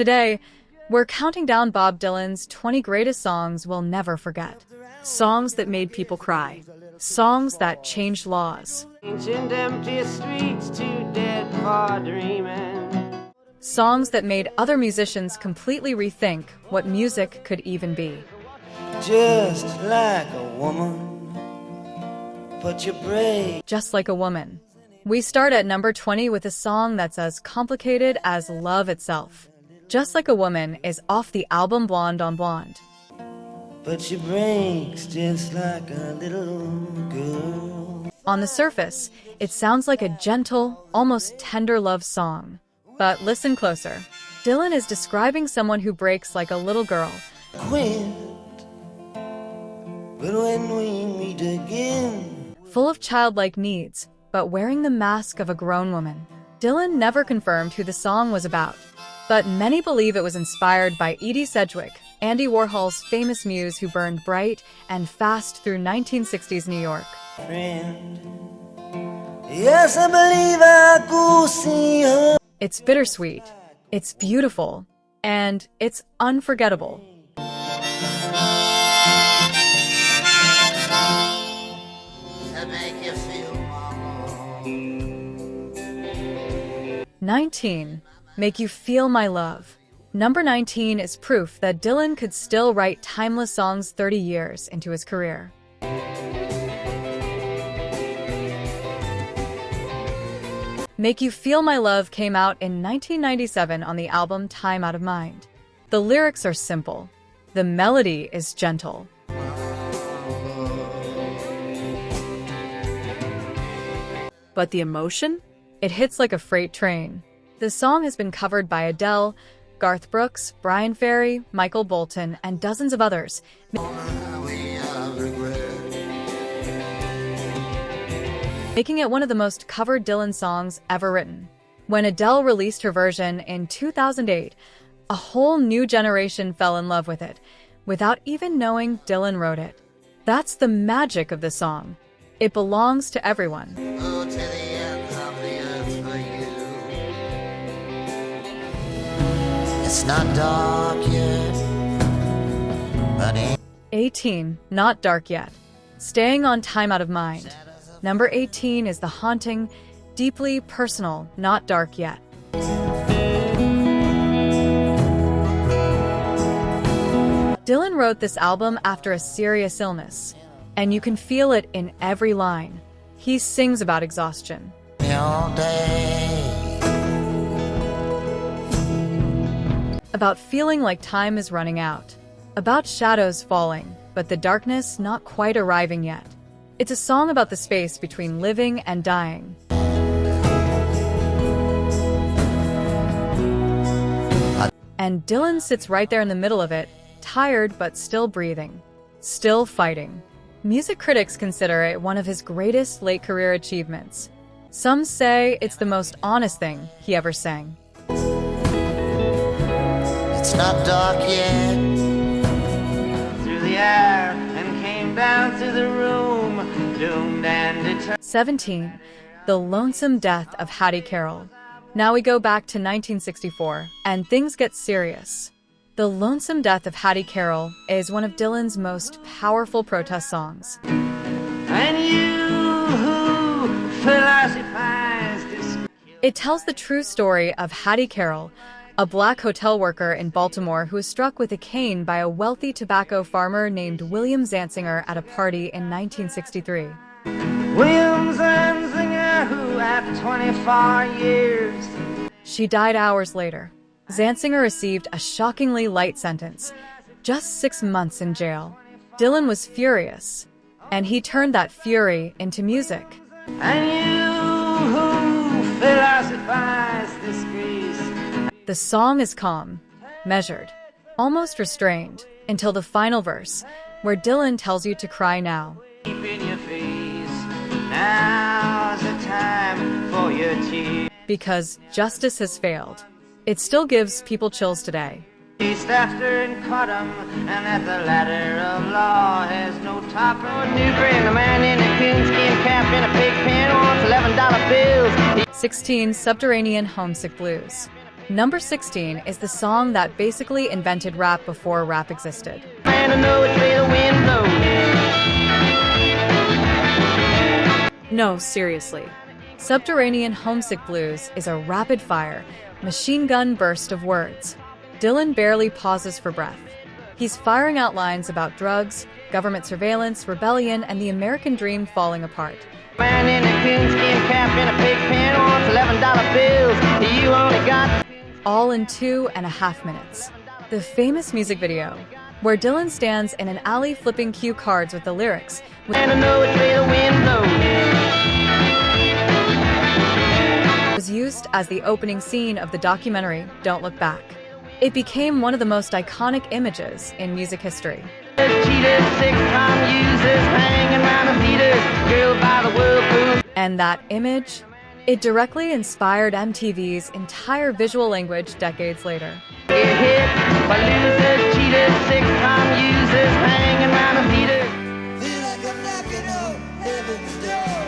Today, we're counting down Bob Dylan's 20 greatest songs we'll never forget. Songs that made people cry. Songs that changed laws. Ancient empty streets too dead for dreaming. Songs that made other musicians completely rethink what music could even be. Just like a woman, but you break. Just like a woman. We start at number 20 with a song that's as complicated as love itself. Just Like a Woman is off the album Blonde on Blonde. But she breaks just like a little girl. On the surface, it sounds like a gentle, almost tender love song. But listen closer. Dylan is describing someone who breaks like a little girl. Quit, but when we meet again, Full of childlike needs, but wearing the mask of a grown woman. Dylan never confirmed who the song was about, but many believe it was inspired by Edie Sedgwick, Andy Warhol's famous muse who burned bright and fast through 1960s New York. friend. Yes, I believe I could see her. It's bittersweet, it's beautiful, and it's unforgettable. To make you feel my love. 19. Make You Feel My Love. Number 19 is proof that Dylan could still write timeless songs 30 years into his career. Make You Feel My Love came out in 1997 on the album Time Out of Mind. The lyrics are simple. The melody is gentle. But the emotion? It hits like a freight train. The song has been covered by Adele, Garth Brooks, Brian Ferry, Michael Bolton, and dozens of others, making it one of the most covered Dylan songs ever written. When Adele released her version in 2008, a whole new generation fell in love with it, without even knowing Dylan wrote it. That's the magic of the song. It belongs to everyone. Go to the ends of the earth for you. It's not dark yet, but 18. Not Dark Yet. Staying on Time Out of Mind. Number 18 is the haunting, deeply personal Not Dark Yet. Dylan wrote this album after a serious illness, and you can feel it in every line. He sings about exhaustion. all day. About feeling like time is running out. About shadows falling, but the darkness not quite arriving yet. It's a song about the space between living and dying. And Dylan sits right there in the middle of it, tired but still breathing, still fighting. Music critics consider it one of his greatest late career achievements. Some say it's the most honest thing he ever sang. It's not dark yet. Through the air and came down to the room, doomed and determined. 17. The Lonesome Death of Hattie Carroll. Now we go back to 1964, and things get serious. The Lonesome Death of Hattie Carroll is one of Dylan's most powerful protest songs. And you who philosophize this. It tells the true story of Hattie Carroll, a black hotel worker in Baltimore who was struck with a cane by a wealthy tobacco farmer named William Zanzinger at a party in 1963. William Zanzinger, who after 24 years. She died hours later. Zanzinger received a shockingly light sentence, just 6 months in jail. Dylan was furious, and he turned that fury into music. And you who philosophize disgrace. The song is calm, measured, almost restrained, until the final verse, where Dylan tells you to cry now. Deep in your face, now's the time for your tears. Because justice has failed. It still gives people chills today. Chased after and caught 'em, and that the ladder of law has no top. New friend, a man in a coonskin cap and a pig pen wants $11 bills. 16. Subterranean Homesick Blues. Number 16 is the song that basically invented rap before rap existed. Man, I know which way the wind blows. No, seriously. Subterranean Homesick Blues is a rapid-fire, machine gun burst of words. Dylan barely pauses for breath. He's firing out lines about drugs, government surveillance, rebellion, and the American dream falling apart. Man in a coonskin cap and a pig pen wants $11 bills. You only got All in 2.5 minutes. The famous music video, where Dylan stands in an alley flipping cue cards with the lyrics, Man, I know which way the wind blows. was used as the opening scene of the documentary Don't Look Back. It became one of the most iconic images in music history. Cheaters, 6-time users, hanging around the theaters, girl by the whirlpool. And that image? It directly inspired MTV's entire visual language decades later. Get hit by losers, cheaters, 6-time users, hanging around the theaters. Feel like I'm knocking on heaven's door.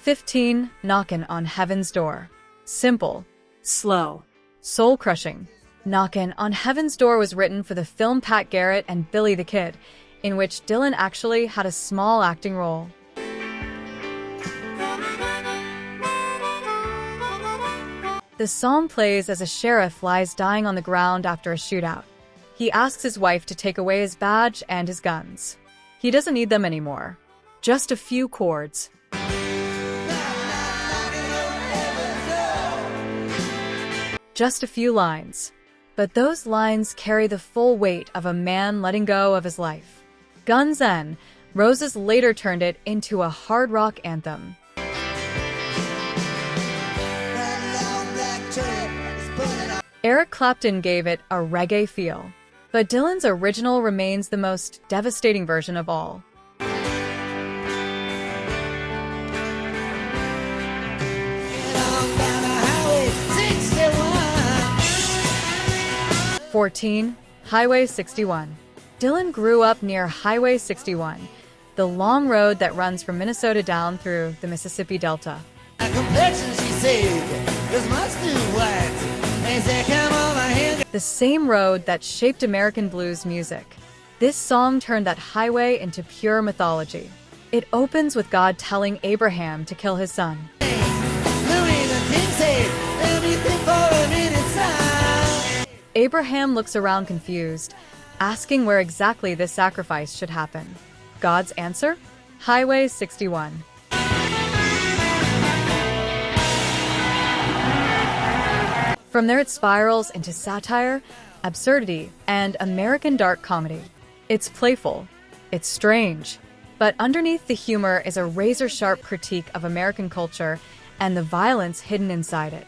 15. Knockin' on Heaven's Door. Simple, slow, soul-crushing. Knockin' on Heaven's Door was written for the film Pat Garrett and Billy the Kid, in which Dylan actually had a small acting role. The song plays as a sheriff lies dying on the ground after a shootout. He asks his wife to take away his badge and his guns. He doesn't need them anymore. Just a few chords. Just a few lines. But those lines carry the full weight of a man letting go of his life. Guns N' Roses later turned it into a hard rock anthem. Eric Clapton gave it a reggae feel, but Dylan's original remains the most devastating version of all. Highway 61. 14. Highway 61. Dylan grew up near Highway 61, the long road that runs from Minnesota down through the Mississippi Delta. A complexion, she said, is much too white. They say, come over here. The same road that shaped American blues music. This song turned that highway into pure mythology. It opens with God telling Abraham to kill his son. Louis the King said, everything for a minute, son. Abraham looks around confused, asking where exactly this sacrifice should happen. God's answer? Highway 61. From there it spirals into satire, absurdity, and American dark comedy. It's playful, it's strange, but underneath the humor is a razor-sharp critique of American culture and the violence hidden inside it.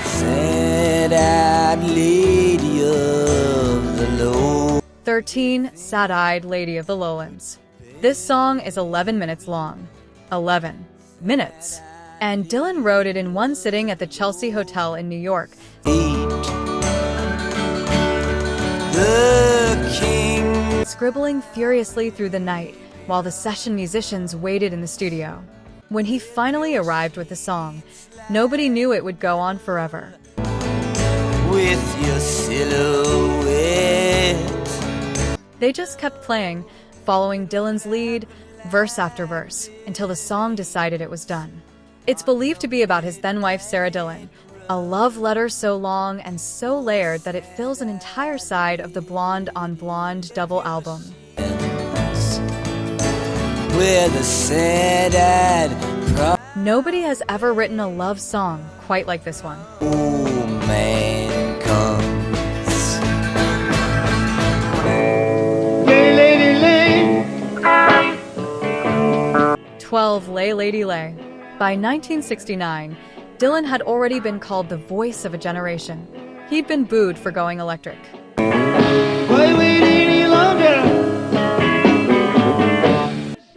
Sad-eyed lady of the low. 13. Sad-Eyed Lady of the Lowlands. This song is 11 minutes long. 11 minutes. And Dylan wrote it in one sitting at the Chelsea Hotel in New York. The king. Scribbling furiously through the night while the session musicians waited in the studio. When he finally arrived with the song, nobody knew it would go on forever. With your silhouette. They just kept playing, following Dylan's lead, verse after verse, until the song decided it was done. It's believed to be about his then-wife Sarah Dillon, a love letter so long and so layered that it fills an entire side of the Blonde on Blonde double album. Where the sad-eyed Nobody has ever written a love song quite like this one. man comes. 12. Lay Lady Lay. By 1969, Dylan had already been called the voice of a generation. He'd been booed for going electric. Why wait any longer?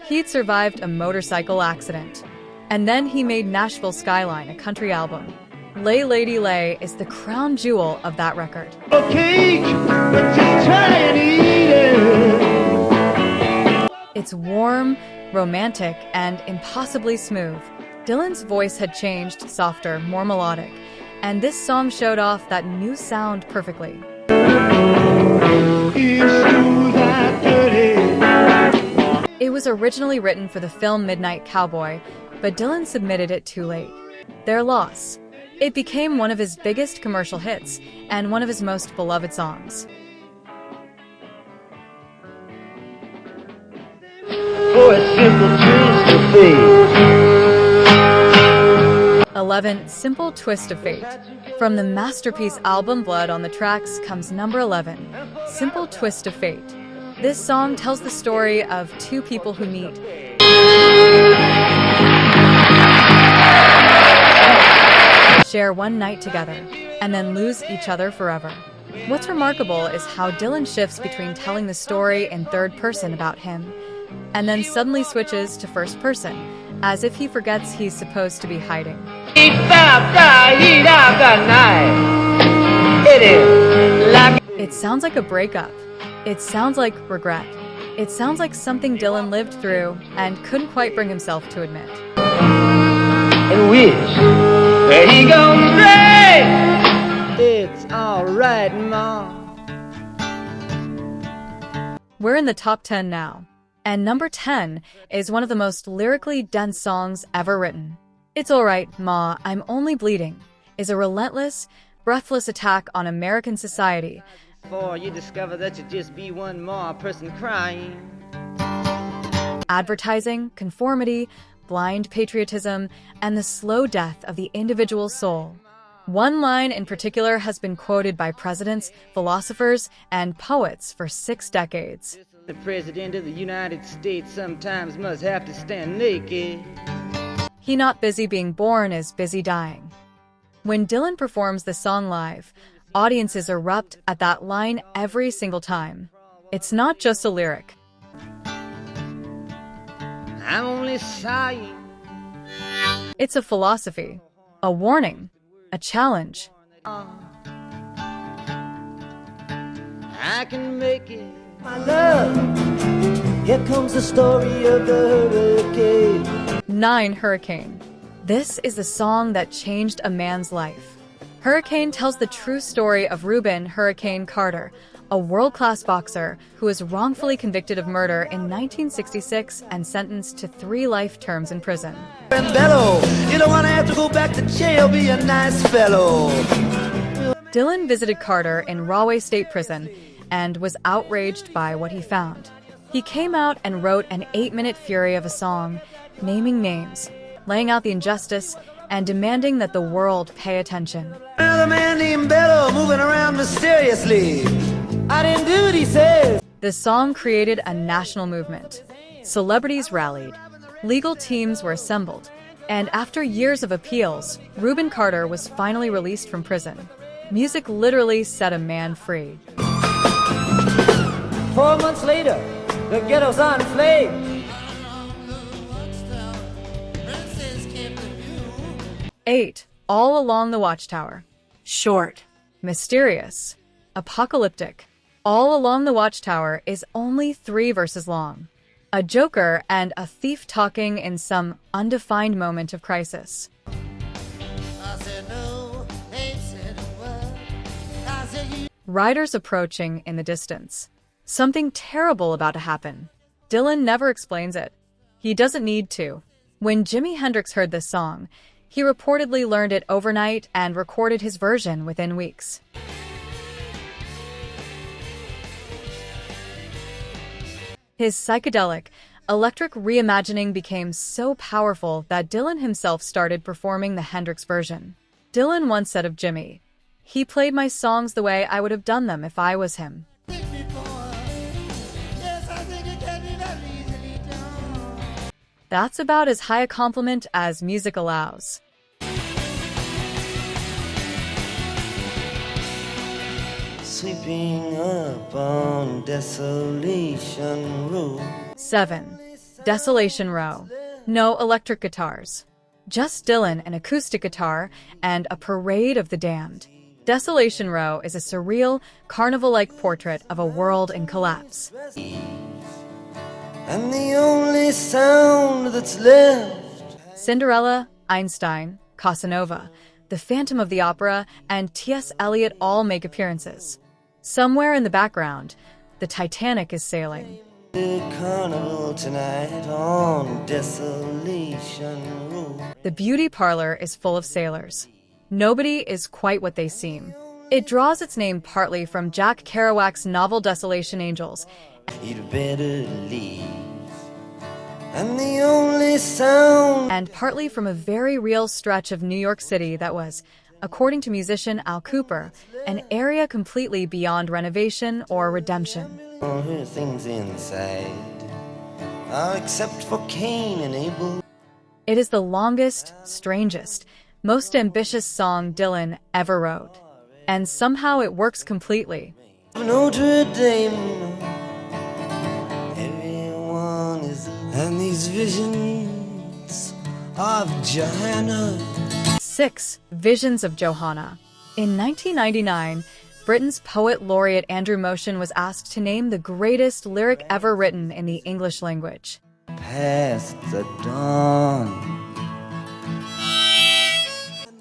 He'd survived a motorcycle accident. And then he made Nashville Skyline a country album. Lay Lady Lay is the crown jewel of that record. Okay, but just try and eat it. It's warm, romantic, and impossibly smooth. Dylan's voice had changed, softer, more melodic, and this song showed off that new sound perfectly. It was originally written for the film Midnight Cowboy, but Dylan submitted it too late. Their loss. It became one of his biggest commercial hits and one of his most beloved songs. For a simple twist of fate. 11. Simple Twist of Fate. From the masterpiece album Blood on the Tracks comes number 11, Simple Twist of Fate. This song tells the story of two people who meet, share one night together, and then lose each other forever. What's remarkable is how Dylan shifts between telling the story in third person about him, and then suddenly switches to first person, as if he forgets he's supposed to be hiding. It sounds like a breakup. It sounds like regret. It sounds like something Dylan lived through and couldn't quite bring himself to admit. And wish that he goes straight. It's alright, Ma. We're in the top 10 now. And number 10 is one of the most lyrically dense songs ever written. It's Alright, Ma, I'm Only Bleeding is a relentless, breathless attack on American society. Before you discover that you just be one more person crying. Advertising, conformity, blind patriotism, and the slow death of the individual soul. One line in particular has been quoted by presidents, philosophers, and poets for 6 decades. The President of the United States sometimes must have to stand naked. He not busy being born is busy dying. When Dylan performs the song live, audiences erupt at that line every single time. It's not just a lyric. I'm only sighing. It's a philosophy, a warning, a challenge. I can make it. My love, here comes the story of the hurricane. 9. Hurricane. This is the song that changed a man's life. Hurricane tells the true story of Reuben "Hurricane" Carter, a world-class boxer who was wrongfully convicted of murder in 1966 and sentenced to 3 life terms in prison. You don't want to have to go back to jail, be a nice fellow. Dylan visited Carter in Rahway State Prison and was outraged by what he found. He came out and wrote an 8-minute fury of a song, naming names, laying out the injustice, and demanding that the world pay attention. Another man named Bello moving around mysteriously. I didn't do what he says. The song created a national movement. Celebrities rallied. Legal teams were assembled. And after years of appeals, Reuben Carter was finally released from prison. Music literally set a man free. 4 months later, the ghetto's on flames. 8. All Along the Watchtower. Short, mysterious, apocalyptic. All Along the Watchtower is only 3 verses long. A joker and a thief talking in some undefined moment of crisis. Riders approaching in the distance. Something terrible about to happen. Dylan never explains it. He doesn't need to. When Jimi Hendrix heard this song, he reportedly learned it overnight and recorded his version within weeks. His psychedelic, electric reimagining became so powerful that Dylan himself started performing the Hendrix version. Dylan once said of Jimi, "He played my songs the way I would have done them if I was him." That's about as high a compliment as music allows. Sweeping up on Desolation Row. 7. Desolation Row. No electric guitars. Just Dylan, an acoustic guitar, and a parade of the damned. Desolation Row is a surreal, carnival-like portrait of a world in collapse. and the only sound that's left. Cinderella, Einstein, Casanova, The Phantom of the Opera, and T.S. Eliot all make appearances. Somewhere in the background, the Titanic is sailing. The carnival tonight on Desolation Row. The beauty parlor is full of sailors. Nobody is quite what they seem. It draws its name partly from Jack Kerouac's novel Desolation Angels. You'd better leave. And the only sound. And partly from a very real stretch of New York City that was, according to musician Al Cooper, an area completely beyond renovation or redemption. All her things inside, except for Cain and Abel. It is the longest, strangest, most ambitious song Dylan ever wrote. And somehow it works completely. Notre Dame. Everyone is. And these visions of Johanna. 6. Visions of Johanna. In 1999, Britain's poet laureate Andrew Motion was asked to name the greatest lyric ever written in the English language. Past the dawn.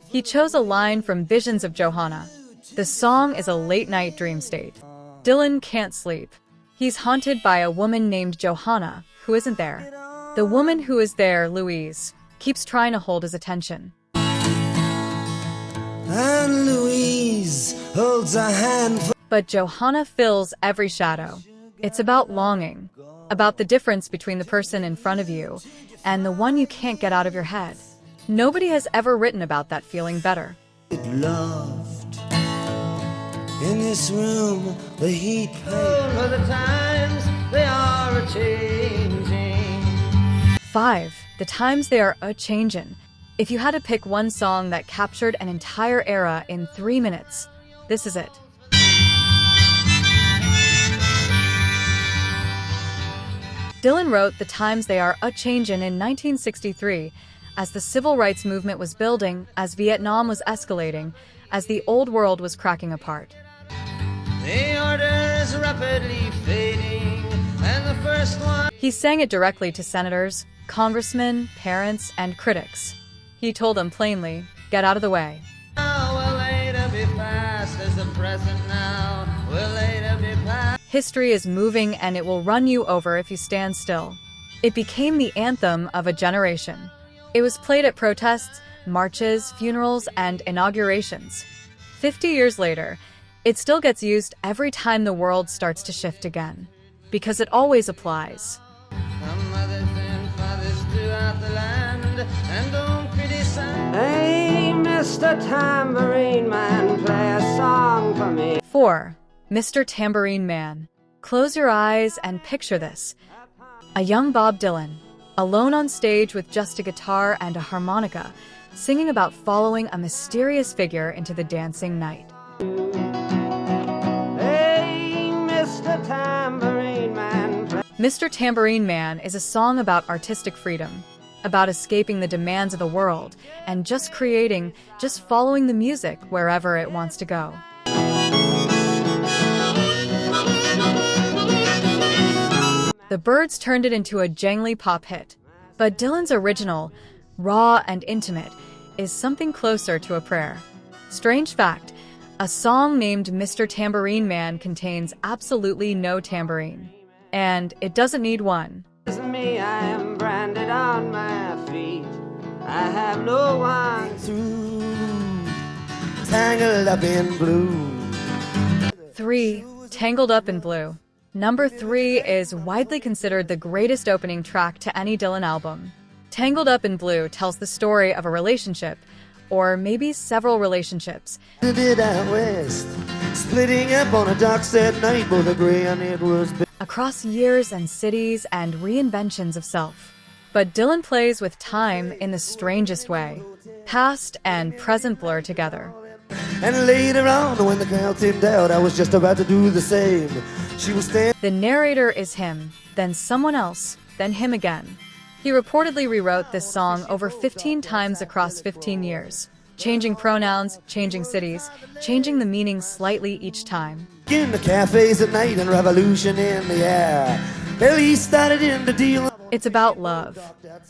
He chose a line from Visions of Johanna. The song is a late-night dream state. Dylan can't sleep. He's haunted by a woman named Johanna, who isn't there. The woman who is there, Louise, keeps trying to hold his attention. And Louise holds a hand for. But Johanna fills every shadow. It's about longing, about the difference between the person in front of you and the one you can't get out of your head. Nobody has ever written about that feeling better. Loved. In this room, the heat paid. For the times they are a-changin. 5. The times they are a-changin. If you had to pick one song that captured an entire era in 3 minutes, this is it. Dylan wrote The Times They Are A-Changin' in 1963, as the civil rights movement was building, as Vietnam was escalating, as the old world was cracking apart. The order is rapidly fading, and the first one. He sang it directly to senators, congressmen, parents, and critics. He told them plainly, get out of the way. Now will later be fast as the present now will later be past. History is moving and it will run you over if you stand still. It became the anthem of a generation. It was played at protests, marches, funerals, and inaugurations. 50 years later, it still gets used every time the world starts to shift again. Because it always applies. Some mothers and fathers throughout the land, and don't criticize. Hey, Mr. Tambourine Man, play a song for me. 4. Mr. Tambourine Man. Close your eyes and picture this. A young Bob Dylan, alone on stage with just a guitar and a harmonica, singing about following a mysterious figure into the dancing night. Hey, Mr. Tambourine Man. Mr. Tambourine Man is a song about artistic freedom, about escaping the demands of the world, and just creating, just following the music wherever it wants to go. The Byrds turned it into a jangly pop hit, but Dylan's original, raw and intimate, is something closer to a prayer. Strange fact, a song named Mr. Tambourine Man contains absolutely no tambourine. And it doesn't need one. Me, I am branded on my feet. I have no one through, tangled up in blue. 3. Tangled Up in Blue. Number 3 is widely considered the greatest opening track to any Dylan album. Tangled Up in Blue tells the story of a relationship, or maybe several relationships. Did out west, splitting up on a docks that night, both agree on it was. Across years and cities and reinventions of self. But Dylan plays with time in the strangest way. Past and present blur together. And later on, when the crowd thinned out, I was just about to do the same. She was standing. The narrator is him, then someone else, then him again. He reportedly rewrote this song over 15 times across 15 years, changing pronouns, changing cities, changing the meaning slightly each time. In the cafes at night and revolution in the air. Well, he started in the deal. It's about love.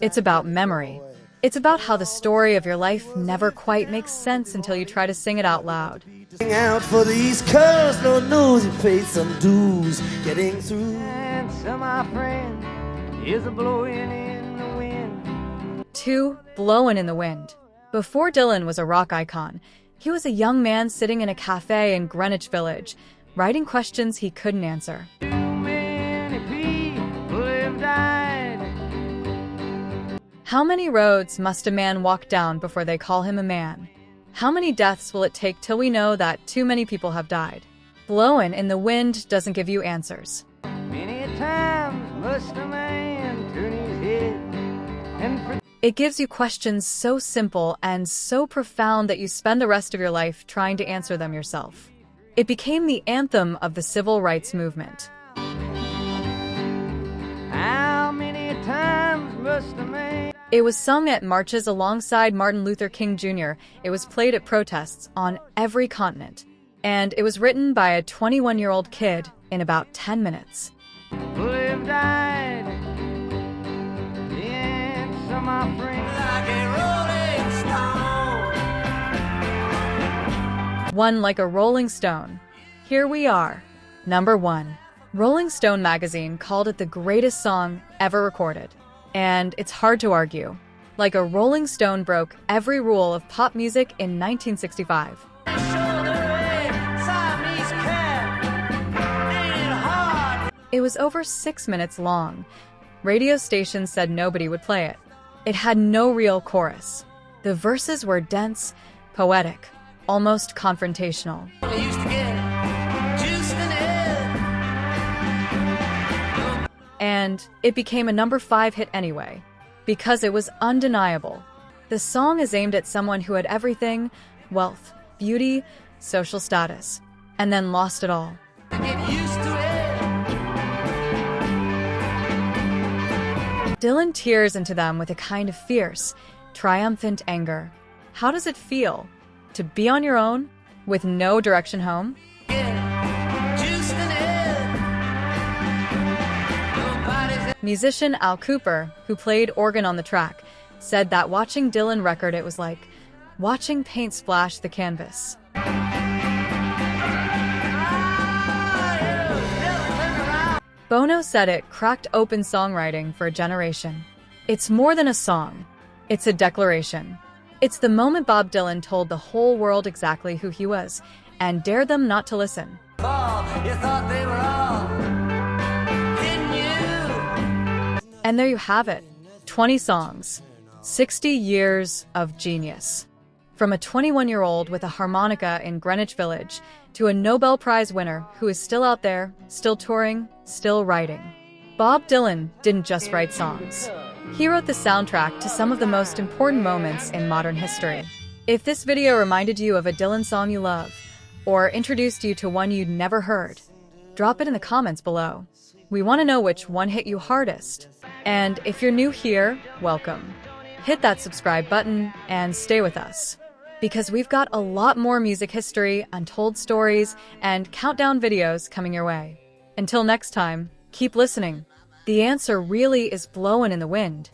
It's about memory. It's about how the story of your life never quite makes sense until you try to sing it out loud. Out for the East Coast, Lord knows he paid some dues getting through. And so my friend is a blowing in the wind. 2. Blowin' in the Wind. Before Dylan was a rock icon, he was a young man sitting in a café in Greenwich Village, writing questions he couldn't answer. Too many people have died. How many roads must a man walk down before they call him a man? How many deaths will it take till we know that too many people have died? Blowin' in the Wind doesn't give you answers. Many times must a man turn his head and It gives you questions so simple and so profound that you spend the rest of your life trying to answer them yourself. It became the anthem of the civil rights movement. how many times must a man? It was sung at marches alongside Martin Luther King Jr. It was played at protests on every continent. And it was written by a 21-year-old kid in about 10 minutes. People have died. And so my friend, like a rolling stone. One like a rolling stone. Here we are. Number 1. Rolling Stone magazine called it the greatest song ever recorded. And it's hard to argue. Like a Rolling Stone broke every rule of pop music in 1965. It was over 6 minutes long. Radio stations said nobody would play it. It had no real chorus. The verses were dense, poetic, almost confrontational. And it became a number 5 hit anyway, because it was undeniable. The song is aimed at someone who had everything: wealth, beauty, social status, and then lost it all. Dylan tears into them with a kind of fierce, triumphant anger. How does it feel to be on your own with no direction home? Musician Al Cooper, who played organ on the track, said that watching Dylan record it was like watching paint splash the canvas. Bono said it cracked open songwriting for a generation. It's more than a song. It's a declaration. It's the moment Bob Dylan told the whole world exactly who he was and dared them not to listen. You thought they were all in you. And there you have it. 20 songs. 60 years of genius. From a 21-year-old with a harmonica in Greenwich Village to a Nobel Prize winner who is still out there, still touring, still writing. Bob Dylan didn't just write songs. He wrote the soundtrack to some of the most important moments in modern history. If this video reminded you of a Dylan song you love, or introduced you to one you'd never heard, drop it in the comments below. We want to know which one hit you hardest. And if you're new here, welcome. Hit that subscribe button and stay with us, because we've got a lot more music history, untold stories, and countdown videos coming your way. Until next time, keep listening. The answer really is blowing in the wind.